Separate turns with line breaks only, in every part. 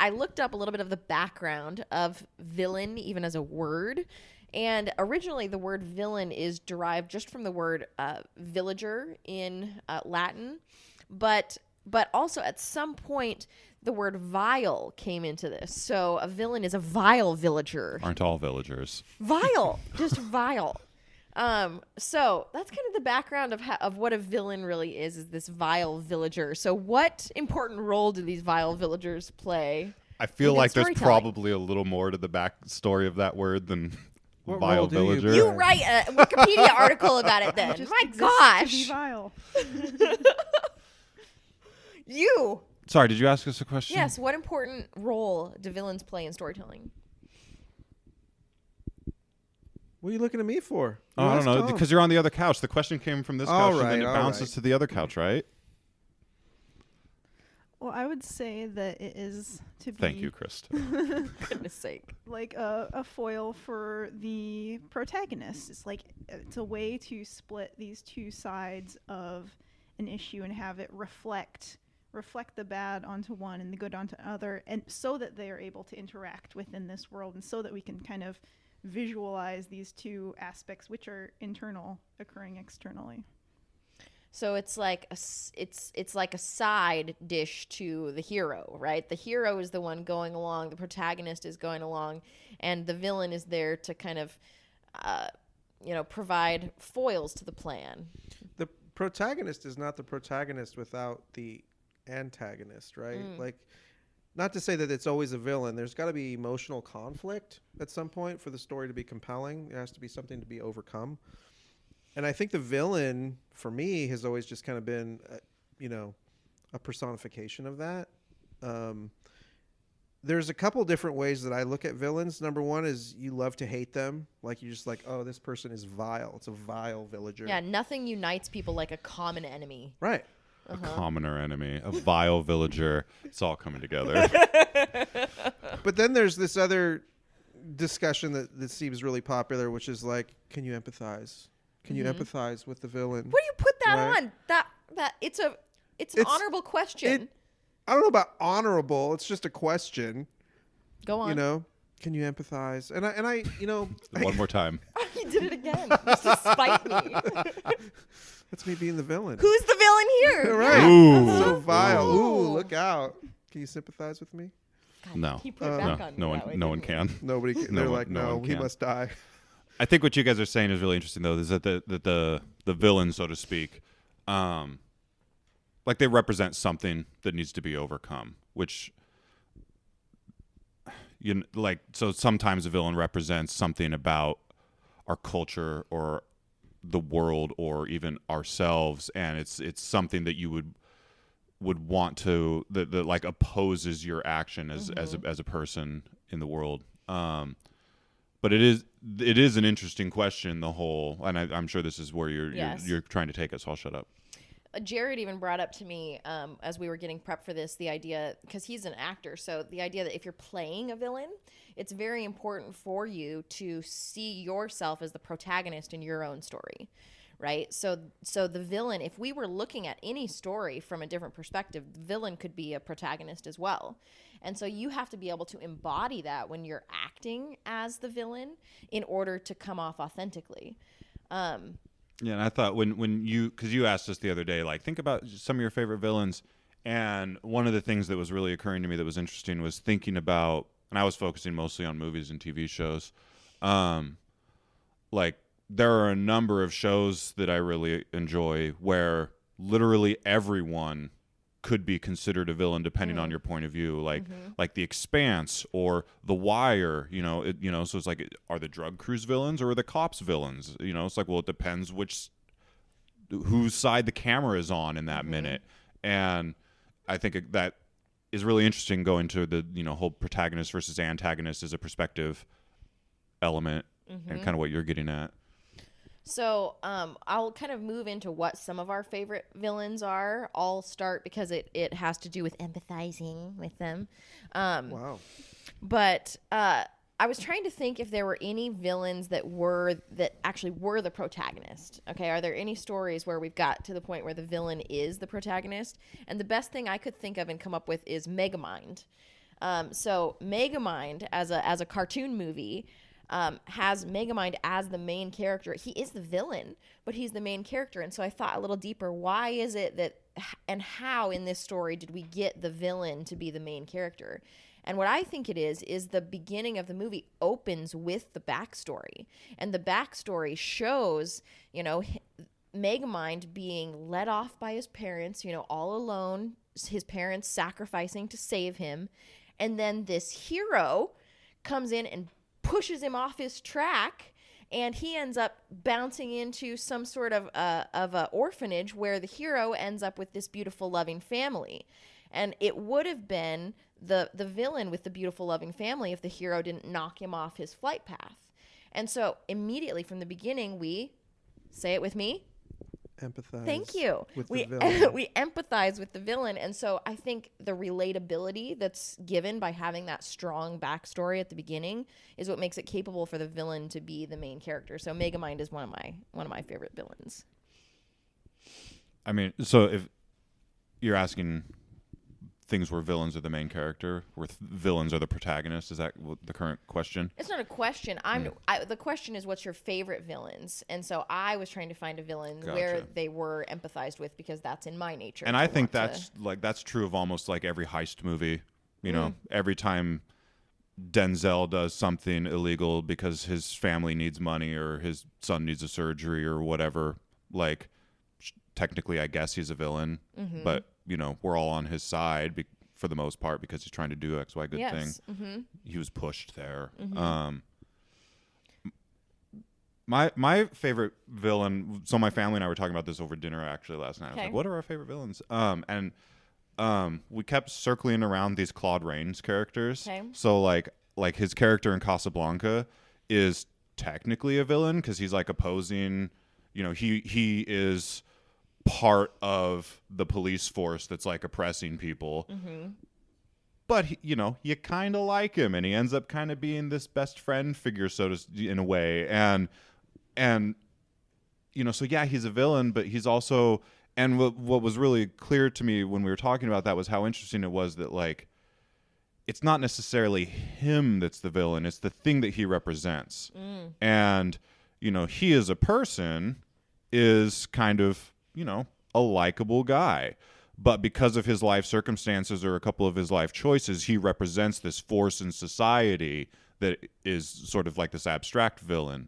I looked up a little bit of the background of villain, even as a word. And originally, the word villain is derived just from the word villager in Latin. But also at some point, the word vile came into this. So a villain is a vile villager.
Aren't all villagers?
Vile. Just vile. So that's kind of the background of what a villain really is this vile villager. So what important role do these vile villagers play?
I feel like there's probably a little more to the backstory of that word than
What
vile
role do you
villager.
You write a Wikipedia article about it then.
Just
My
exists
gosh.
to be vile.
You.
Sorry, did you ask us a question?
Yes, what important role do villains play in storytelling?
What are you looking at me for?
Oh, I don't know, because you're on the other couch. The question came from this couch, and then it bounces to the other couch, right?
Well, I would say that it is to be...
Thank you, Krista.
Goodness sake.
Like a foil for the protagonist. It's a way to split these two sides of an issue and have it reflect the bad onto one and the good onto other, and so that they are able to interact within this world, and so that we can kind of visualize these two aspects, which are internal, occurring externally.
So it's like a side dish to the hero, right? The hero is the one going along, the protagonist is going along, and the villain is there to kind of, provide foils to the plan.
The protagonist is not the protagonist without the antagonist, right? Like, not to say that it's always a villain. There's got to be emotional conflict at some point for the story to be compelling. There has to be something to be overcome. And I think the villain, for me, has always just kind of been, a personification of that. There's a couple different ways that I look at villains. Number one is you love to hate them. Like, you're just like, oh, this person is vile. It's a vile villager.
Yeah, nothing unites people like a common enemy.
Right.
A commoner enemy, a vile villager. It's all coming together.
But then there's this other discussion that seems really popular, which is like, can you empathize? Can you empathize with the villain?
Where do you put that
Right.
on? That it's an honorable question.
I don't know about honorable. It's just a question.
Go on.
Can you empathize? And I
One more time.
He did it again. Just to spite me.
that's me being the villain.
Who's the villain here?
Right.
Ooh.
That's so vile.
Ooh.
Ooh, look out. Can you sympathize with me?
God,
No.
He put it back on me
No
that way,
one, no one
didn't he?
can.
Nobody can.
No
They're
one-
like,
no
no,
one
he
can.
must die.
I think what you guys are saying is really interesting, though, is that the villain, so to speak, like they represent something that needs to be overcome, which so sometimes a villain represents something about our culture or the world or even ourselves, and it's something that you would want to that like opposes your action as a person in the world. But it is an interesting question, the whole, and I'm sure this is where you're trying to take us. So I'll shut up.
Jared even brought up to me as we were getting prepped for this the idea, because he's an actor, so the idea that if you're playing a villain, it's very important for you to see yourself as the protagonist in your own story, right? So the villain, if we were looking at any story from a different perspective, the villain could be a protagonist as well. And so you have to be able to embody that when you're acting as the villain in order to come off authentically.
Yeah, and I thought because you asked us the other day, like, think about some of your favorite villains, and one of the things that was really occurring to me that was interesting was thinking about, and I was focusing mostly on movies and TV shows, like, there are a number of shows that I really enjoy where literally everyone could be considered a villain depending on your point of view, like The Expanse or The Wire, so it's like, are the drug crews villains or are the cops villains? It's like, well, it depends whose side the camera is on in that minute. And I think that is really interesting, going to the whole protagonist versus antagonist as a perspective element, and kind of what you're getting at.
So I'll kind of move into what some of our favorite villains are. I'll start because it has to do with empathizing with them.
Wow.
But I was trying to think if there were any villains that actually were the protagonist. Okay, are there any stories where we've got to the point where the villain is the protagonist? And the best thing I could think of and come up with is Megamind. So Megamind as a cartoon movie has Megamind as the main character. He is the villain, but he's the main character. And so I thought a little deeper, why is it that, and how in this story did we get the villain to be the main character? And what I think it is the beginning of the movie opens with the backstory. And the backstory shows, Megamind being let off by his parents, all alone, his parents sacrificing to save him. And then this hero comes in and pushes him off his track, and he ends up bouncing into some sort of a orphanage where the hero ends up with this beautiful, loving family. And it would have been the villain with the beautiful, loving family if the hero didn't knock him off his flight path. And so immediately from the beginning, we, say it with me,
Empathize.
Thank you.
With
we
the villain.
we empathize with the villain, and so I think the relatability that's given by having that strong backstory at the beginning is what makes it capable for the villain to be the main character. So Megamind is one of my favorite villains.
I mean, so if you're asking things where villains are the main character, where villains are the protagonist, is that the current question?
It's not a question. The question is, what's your favorite villains? And so I was trying to find a villain where they were empathized with, because that's in my nature.
And I think that's true of almost like every heist movie. Every time Denzel does something illegal because his family needs money or his son needs a surgery or whatever, like technically I guess he's a villain, but we're all on his side for the most part because he's trying to do X, Y, good thing.
Mm-hmm.
He was pushed there. My favorite villain. So my family and I were talking about this over dinner actually last night. I was like, "What are our favorite villains?" And we kept circling around these Claude Rains characters.
Okay.
So like his character in Casablanca is technically a villain because he's like opposing. He is part of the police force that's like oppressing people, but you kind of like him, and he ends up kind of being this best friend figure, in a way, and so yeah, he's a villain, but he's also, and what was really clear to me when we were talking about that was how interesting it was that like it's not necessarily him that's the villain, it's the thing that he represents. And he as a person is kind of a likable guy. But because of his life circumstances or a couple of his life choices, he represents this force in society that is sort of like this abstract villain.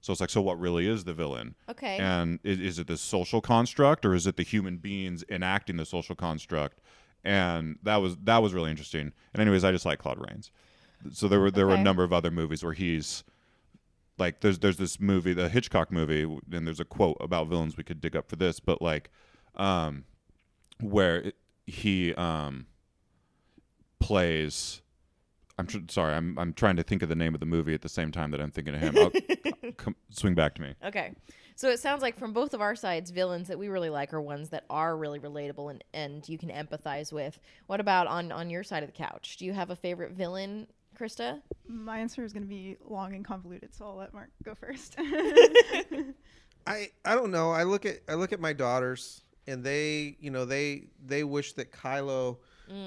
So it's like, so what really is the villain?
Okay.
And is it this social construct, or is it the human beings enacting the social construct? And that was really interesting. And anyways, I just like Claude Rains. So there were a number of other movies where he's like, there's this movie, the Hitchcock movie, and there's a quote about villains we could dig up for this, but like, where he plays. I'm trying to think of the name of the movie at the same time that I'm thinking of him. Swing back to me.
Okay. So it sounds like from both of our sides, villains that we really like are ones that are really relatable and you can empathize with. What about on your side of the couch? Do you have a favorite villain, Krista?
My answer is going to be long and convoluted, so I'll let Mark go first.
I don't know. I look at my daughters, and they wish that Kylo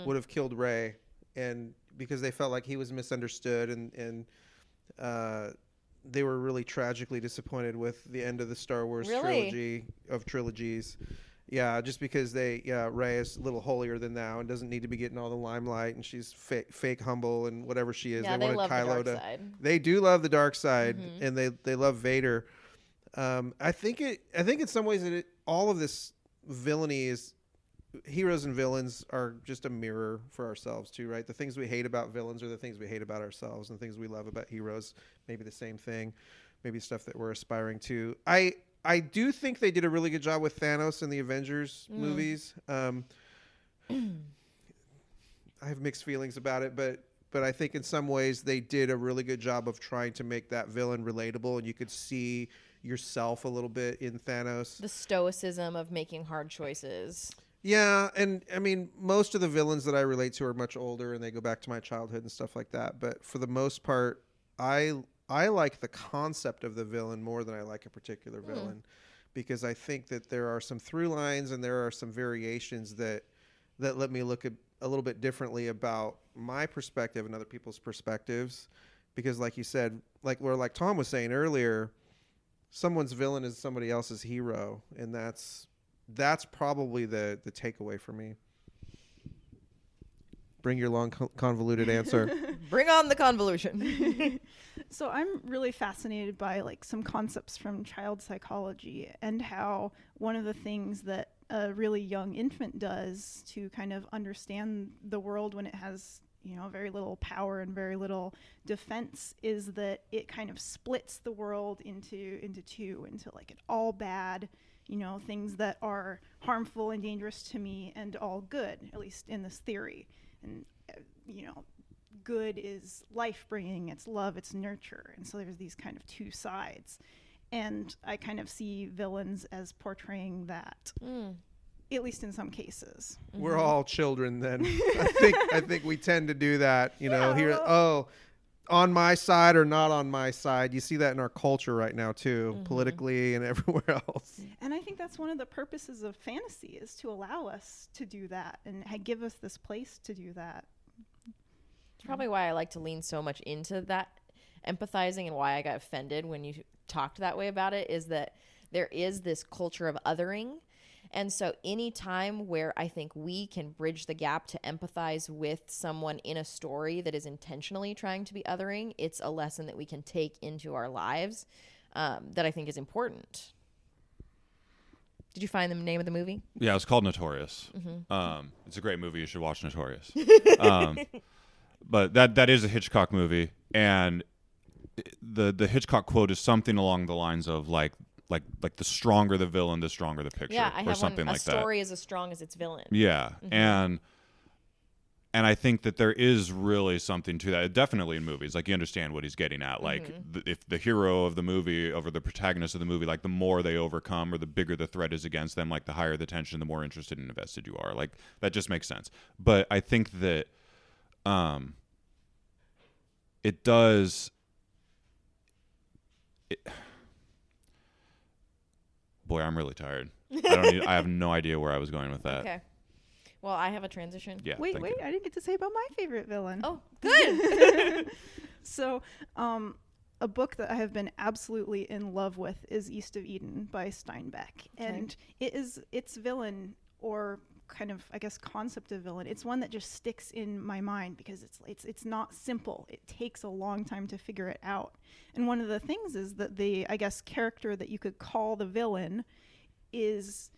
would have killed Rey, and because they felt like he was misunderstood, and they were really tragically disappointed with the end of the Star Wars trilogy of trilogies. Yeah, just because Rey is a little holier than thou and doesn't need to be getting all the limelight, and she's fake humble and whatever she is.
Yeah, they love Kylo the dark side.
They do love the dark side, and they love Vader. I think in some ways that all of this villainy is, heroes and villains are just a mirror for ourselves too, right? The things we hate about villains are the things we hate about ourselves, and the things we love about heroes, maybe the same thing, maybe stuff that we're aspiring to. I do think they did a really good job with Thanos in the Avengers movies. I have mixed feelings about it, but I think in some ways they did a really good job of trying to make that villain relatable, and you could see yourself a little bit in Thanos.
The stoicism of making hard choices.
Yeah, and I mean, most of the villains that I relate to are much older, and they go back to my childhood and stuff like that. But for the most part, I like the concept of the villain more than I like a particular villain, because I think that there are some through lines and there are some variations that let me look a little bit differently about my perspective and other people's perspectives, because like you said, like Tom was saying earlier, someone's villain is somebody else's hero, and that's probably the takeaway for me. Bring your long convoluted answer.
Bring on the convolution.
So I'm really fascinated by like some concepts from child psychology and how one of the things that a really young infant does to kind of understand the world when it has, you know, very little power and very little defense is that it kind of splits the world into two, into like an all bad, you know, things that are harmful and dangerous to me, and all good, at least in this theory. And, you know, good is life-bringing, it's love, it's nurture. And so there's these kind of two sides. And I kind of see villains as portraying that, at least in some cases.
We're all children then. I think we tend to do that, you know, here, on my side or not on my side. You see that in our culture right now too, politically and everywhere else.
And I think that's one of the purposes of fantasy, is to allow us to do that and give us this place to do that.
It's probably why I like to lean so much into that empathizing, and why I got offended when you talked that way about it, is that there is this culture of othering. And so any time where I think we can bridge the gap to empathize with someone in a story that is intentionally trying to be othering, it's a lesson that we can take into our lives, that I think is important. Did you find the name of the movie?
Yeah, it's called Notorious. It's a great movie. You should watch Notorious. But that is a Hitchcock movie, and the Hitchcock quote is something along the lines of like the stronger the villain, the stronger the picture.
Yeah, I
or
have
something
one.
like
A
that.
story is as strong as its villain.
Yeah, and I think that there is really something to that. Definitely in movies, like you understand what he's getting at. Like if the hero of the movie over the protagonist of the movie, like the more they overcome or the bigger the threat is against them, like the higher the tension, the more interested and invested you are. Like that just makes sense. But I think that it does. Boy, I'm really tired. I have no idea where I was going with that.
Okay. Well, I have a transition.
Yeah.
Wait,
thank you.
I didn't get to say about my favorite villain.
Oh, good.
So, a book that I have been absolutely in love with is East of Eden by Steinbeck. And its villain, or kind of, I guess, concept of villain, it's one that just sticks in my mind because it's not simple. It takes a long time to figure it out. And one of the things is that the, I guess, character that you could call the villain is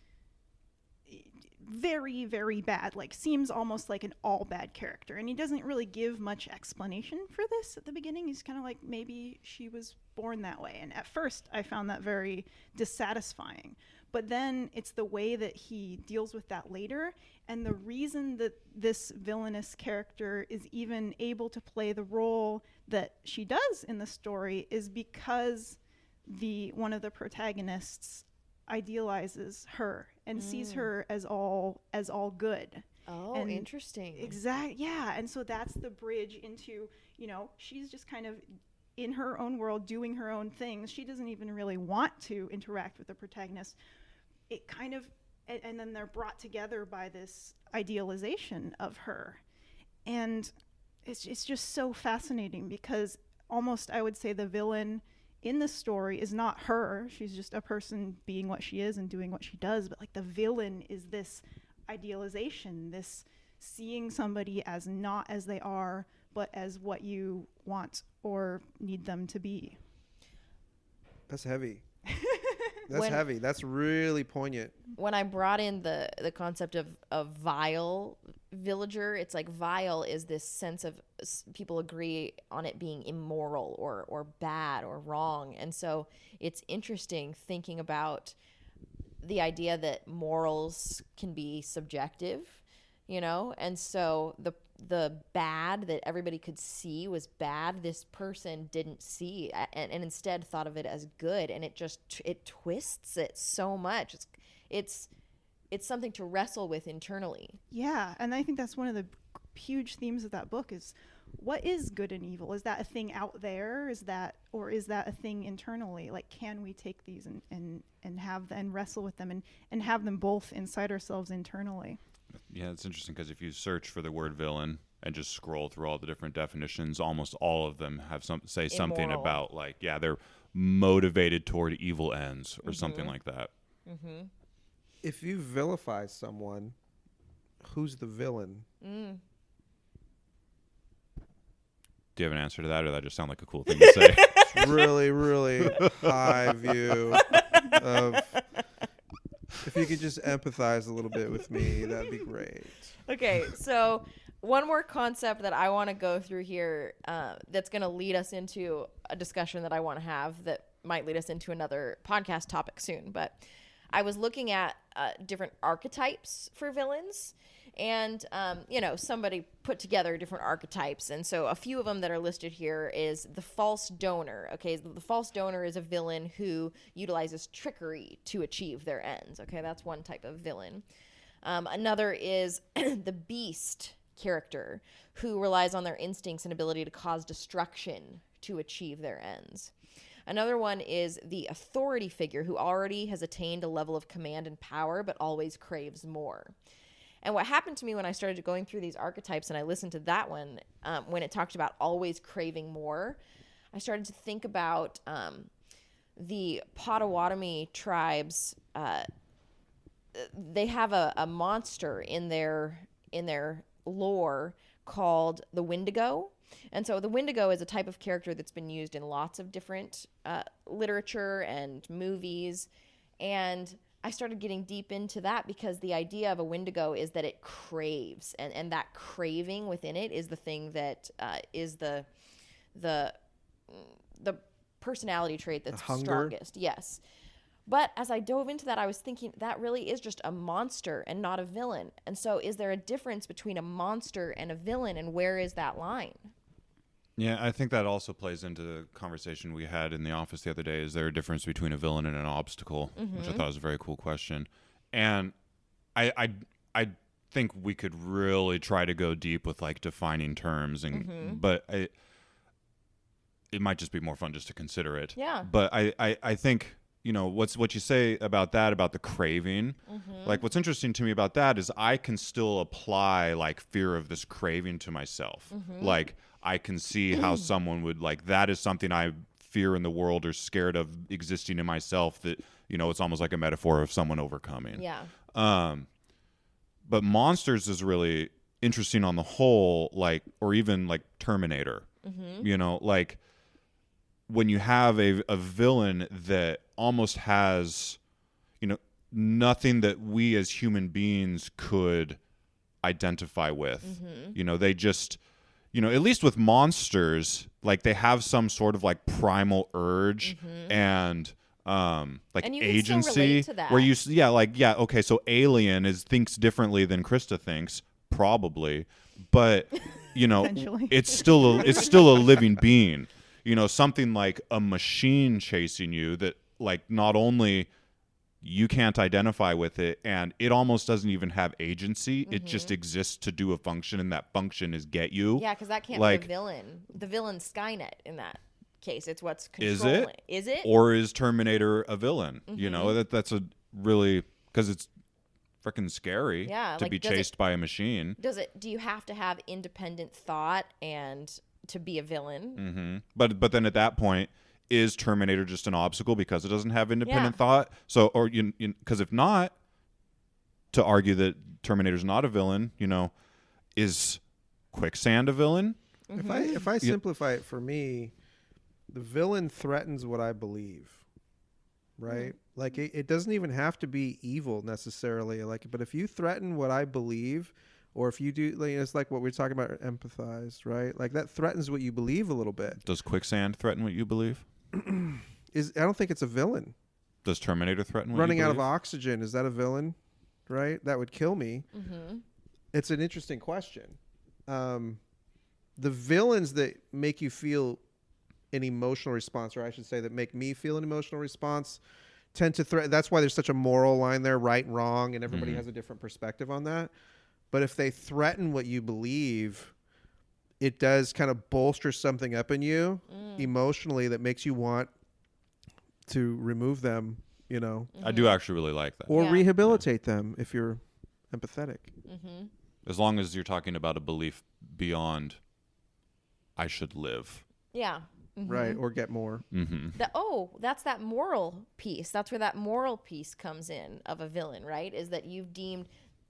very, very bad, like seems almost like an all bad character. And he doesn't really give much explanation for this at the beginning. He's kind of like, maybe she was born that way. And at first I found that very dissatisfying. But then it's the way that he deals with that later. And the reason that this villainous character is even able to play the role that she does in the story is because one of the protagonists idealizes her and sees her as all good.
Oh,
And
interesting.
Exactly. Yeah. And so that's the bridge into, you know, she's just kind of in her own world doing her own things. She doesn't even really want to interact with the protagonist. It kind of, and then they're brought together by this idealization of her. And it's just so fascinating because almost, I would say, the villain in the story is not her. She's just a person being what she is and doing what she does. But like the villain is this idealization, this seeing somebody as not as they are, but as what you want or need them to be.
That's heavy. That's heavy. That's really poignant.
When I brought in the concept of vile villager, it's like vile is this sense of people agree on it being immoral or bad or wrong. And so it's interesting thinking about the idea that morals can be subjective, you know? And so the bad that everybody could see was bad, this person didn't see and instead thought of it as good. And it twists it so much. It's something to wrestle with internally.
Yeah, and I think that's one of the huge themes of that book is what is good and evil? Is that a thing out there? Is that a thing internally? Like, can we take these and have and wrestle with them and have them both inside ourselves internally?
Yeah, it's interesting because if you search for the word villain and just scroll through all the different definitions, almost all of them have something
Immoral.
about like, yeah, they're motivated toward evil ends or something like that.
Mm-hmm.
If you vilify someone, who's the villain?
Mm.
Do you have an answer to that, or that just sound like a cool thing to say?
It's really, really high view of. If you could just empathize a little bit with me, that'd be great.
Okay, so one more concept that I want to go through here that's going to lead us into a discussion that I want to have that might lead us into another podcast topic soon. But I was looking at different archetypes for villains, and somebody put together different archetypes, and so a few of them that are listed here is the false donor. Okay, the false donor is a villain who utilizes trickery to achieve their ends. Okay, that's one type of villain. Another is the beast character, who relies on their instincts and ability to cause destruction to achieve their ends. Another one is the authority figure, who already has attained a level of command and power but always craves more. And what happened to me when I started going through these archetypes and I listened to that one, when it talked about always craving more, I started to think about the Potawatomi tribes. They have a monster in their lore called the Windigo. And so the Windigo is a type of character that's been used in lots of different literature and movies. And I started getting deep into that because the idea of a Windigo is that it craves, and that craving within it is the thing that is the personality trait that's strongest. Yes. But as I dove into that, I was thinking that really is just a monster and not a villain. And so is there a difference between a monster and a villain, and where is that line?
Yeah, I think that also plays into the conversation we had in the office the other day. Is there a difference between a villain and an obstacle? Which I thought was a very cool question. And I think we could really try to go deep with like defining terms, and but it might just be more fun just to consider it.
Yeah.
But I think, what you say about that, about the craving, like what's interesting to me about that is I can still apply like fear of this craving to myself. Like I can see how someone would like, that is something I fear in the world or scared of existing in myself, that, it's almost like a metaphor of someone overcoming.
Yeah.
But monsters is really interesting on the whole, like, or even like Terminator, like when you have a villain that almost has, nothing that we as human beings could identify with. They just, at least with monsters, like they have some sort of like primal urge and like
and you
agency
can still relate to that.
where okay, so Alien thinks differently than Krista thinks, probably, but
Eventually.
it's still a living being. Something like a machine chasing you that like not only you can't identify with it, and it almost doesn't even have agency. It just exists to do a function, and that function is get you.
Yeah, because that can't
like,
be a villain. The villain's Skynet in that case. It's what's
is
controlling
it?
Is it?
Or is Terminator a villain? That's a really, because it's freaking scary to be chased by a machine.
Do you have to have independent thought and to be a villain?
But then at that point, is Terminator just an obstacle because it doesn't have independent thought? So, or because if not, to argue that Terminator's not a villain, is quicksand a villain?
If I simplify it for me, the villain threatens what I believe, right? Like it doesn't even have to be evil necessarily. Like, but if you threaten what I believe, or if you do, it's like what we're talking about, empathize, right? Like that threatens what you believe a little bit.
Does quicksand threaten what you believe?
I don't think it's a villain.
Does Terminator threaten what
Running
you
out of
believe?
oxygen, is that a villain? Right? That would kill me. It's an interesting question. The villains that make you feel an emotional response, or I should say that make me feel an emotional response, tend to threaten. That's why there's such a moral line there, right and wrong, and everybody has a different perspective on that. But if they threaten what you believe, it does kind of bolster something up in you emotionally that makes you want to remove them,
I do actually really like that.
or rehabilitate them if you're empathetic.
Mm-hmm.
As long as you're talking about a belief beyond I should live.
Yeah. Mm-hmm.
Right, or get more.
Mm-hmm.
That's that moral piece. That's where that moral piece comes in of a villain, right? Is that you've deemed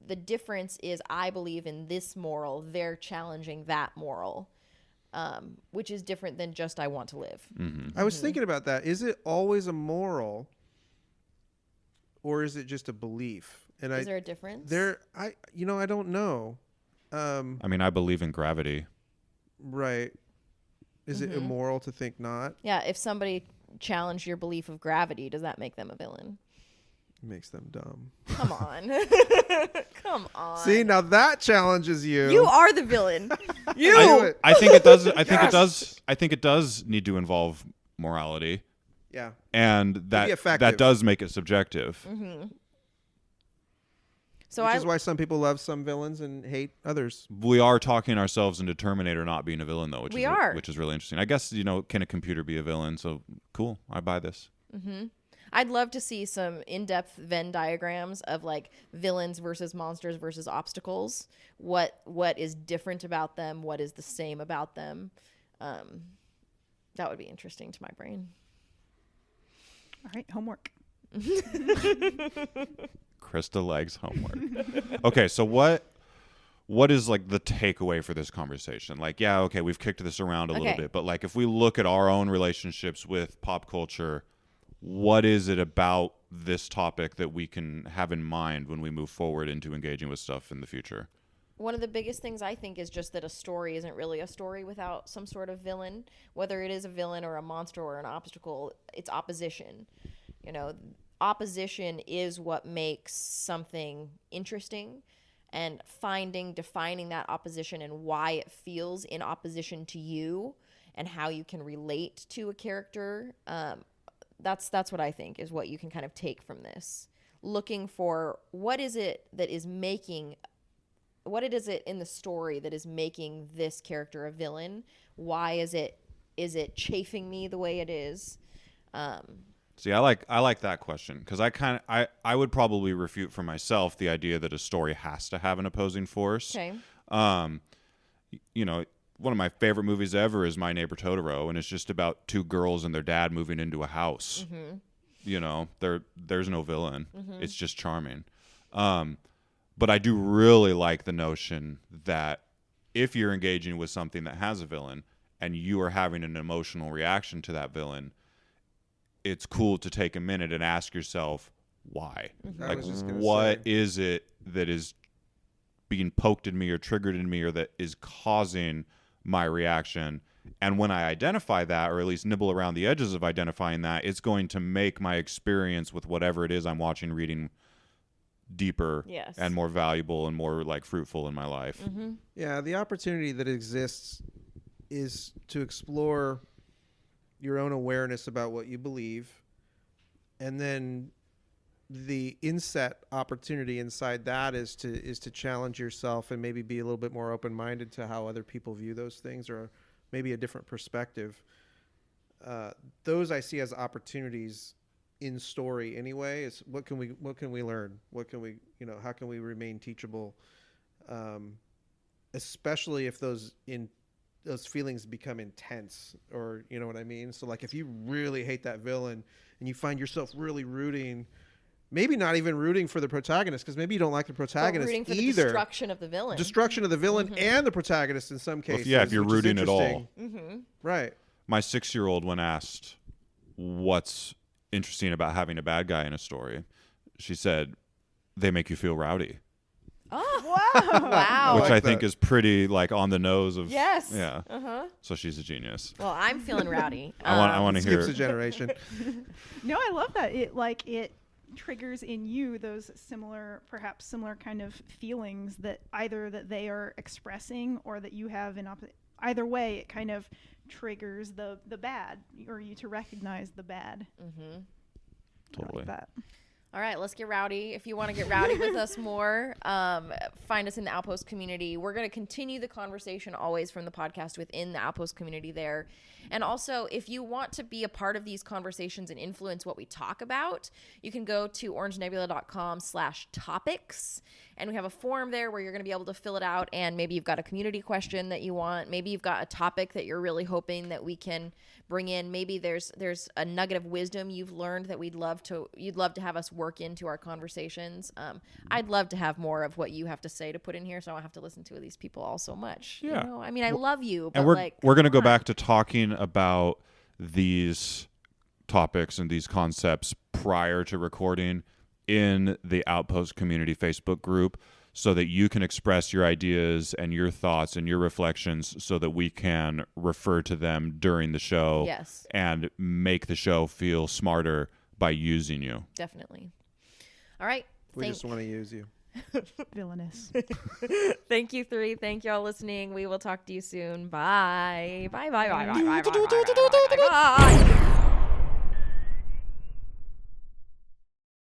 the difference is I believe in this moral, they're challenging that moral, which is different than just I want to live.
Mm-hmm.
I was thinking about that. Is it always a moral, or is it just a belief? And
Is there a difference?
I don't know.
I mean, I believe in gravity.
Right. Is it immoral to think not?
Yeah, if somebody challenged your belief of gravity, does that make them a villain?
It makes them dumb.
Come on. Come on.
See, now that challenges you.
You are the villain. You.
I think it does. I think it does. I think it does need to involve morality,
Yeah.
and
be effective.
that does make it subjective.
Mm-hmm. So
Which is why some people love some villains and hate others.
We are talking ourselves into Terminator not being a villain, though, which is really interesting. I guess can a computer be a villain? So cool, I buy this.
Mm-hmm. I'd love to see some in-depth Venn diagrams of like villains versus monsters versus obstacles. What is different about them? What is the same about them? That would be interesting to my brain.
All right, homework.
Krista likes homework. Okay, so what is like the takeaway for this conversation? Like, yeah, okay, we've kicked this around a little bit, but like if we look at our own relationships with pop culture, what is it about this topic that we can have in mind when we move forward into engaging with stuff in the future?
One of the biggest things I think is just that a story isn't really a story without some sort of villain. Whether it is a villain or a monster or an obstacle, it's opposition. Opposition is what makes something interesting, and defining that opposition and why it feels in opposition to you and how you can relate to a character. That's what I think is what you can kind of take from this. Looking for what is it in the story that is making this character a villain? Why is it chafing me the way it is?
See, I like that question because I would probably refute for myself the idea that a story has to have an opposing force.
Okay.
One of my favorite movies ever is My Neighbor Totoro, and it's just about two girls and their dad moving into a house. Mm-hmm. There's no villain. Mm-hmm. It's just charming. But I do really like the notion that if you're engaging with something that has a villain and you are having an emotional reaction to that villain, it's cool to take a minute and ask yourself why. Like, what is it that is being poked in me or triggered in me or that is causing my reaction? And when I identify that, or at least nibble around the edges of identifying that, it's going to make my experience with whatever it is I'm watching, reading, deeper and more valuable and more like fruitful in my life.
Mm-hmm.
Yeah, the opportunity that exists is to explore your own awareness about what you believe, and then the inset opportunity inside that is to challenge yourself and maybe be a little bit more open-minded to how other people view those things, or maybe a different perspective. Those I see as opportunities in story anyway. Is what can we learn? What can we, how can we remain teachable? Especially if those feelings become intense, or you know what I mean? So like if you really hate that villain and you find yourself really rooting, maybe not even rooting for the protagonist, because maybe you don't like the protagonist
rooting for
either.
the destruction of the villain.
And the protagonist in some cases.
Well, if you're rooting at all.
Mm-hmm.
Right.
My 6-year-old, when asked what's interesting about having a bad guy in a story, she said, they make you feel rowdy.
Oh, wow.
Which I think is pretty like on the nose of.
Yes.
Yeah.
Uh-huh.
So she's a genius.
Well, I'm feeling rowdy.
I want to hear.
Skips a generation.
No, I love that. It triggers in you those perhaps similar kind of feelings that either that they are expressing or that you have in opposite. Either way, it kind of triggers the bad, or you to recognize the bad.
Mm-hmm.
Totally.
I like that.
All right, let's get rowdy. If you want to get rowdy with us more, find us in the Outpost community. We're going to continue the conversation always from the podcast within the Outpost community there. And also, if you want to be a part of these conversations and influence what we talk about, you can go to orangenebula.com/topics. And we have a form there where you're going to be able to fill it out. And maybe you've got a community question that you want. Maybe you've got a topic that you're really hoping that we can bring in. Maybe there's a nugget of wisdom you've learned that you'd love to have us work into our conversations. I'd love to have more of what you have to say to put in here, so I don't have to listen to these people all so much.
Yeah.
You know? I mean, I love you, but
and we're going to go back to talking about these topics and these concepts prior to recording in the Outpost Community Facebook group, so that you can express your ideas and your thoughts and your reflections, so that we can refer to them during the show.
Yes.
And make the show feel smarter by using you.
Definitely. All right.
We just want to use you.
Villainous.
Thank you, 3. Thank you all listening. We will talk to you soon. Bye. Bye, bye, bye, bye, bye, bye, bye, bye, bye, bye.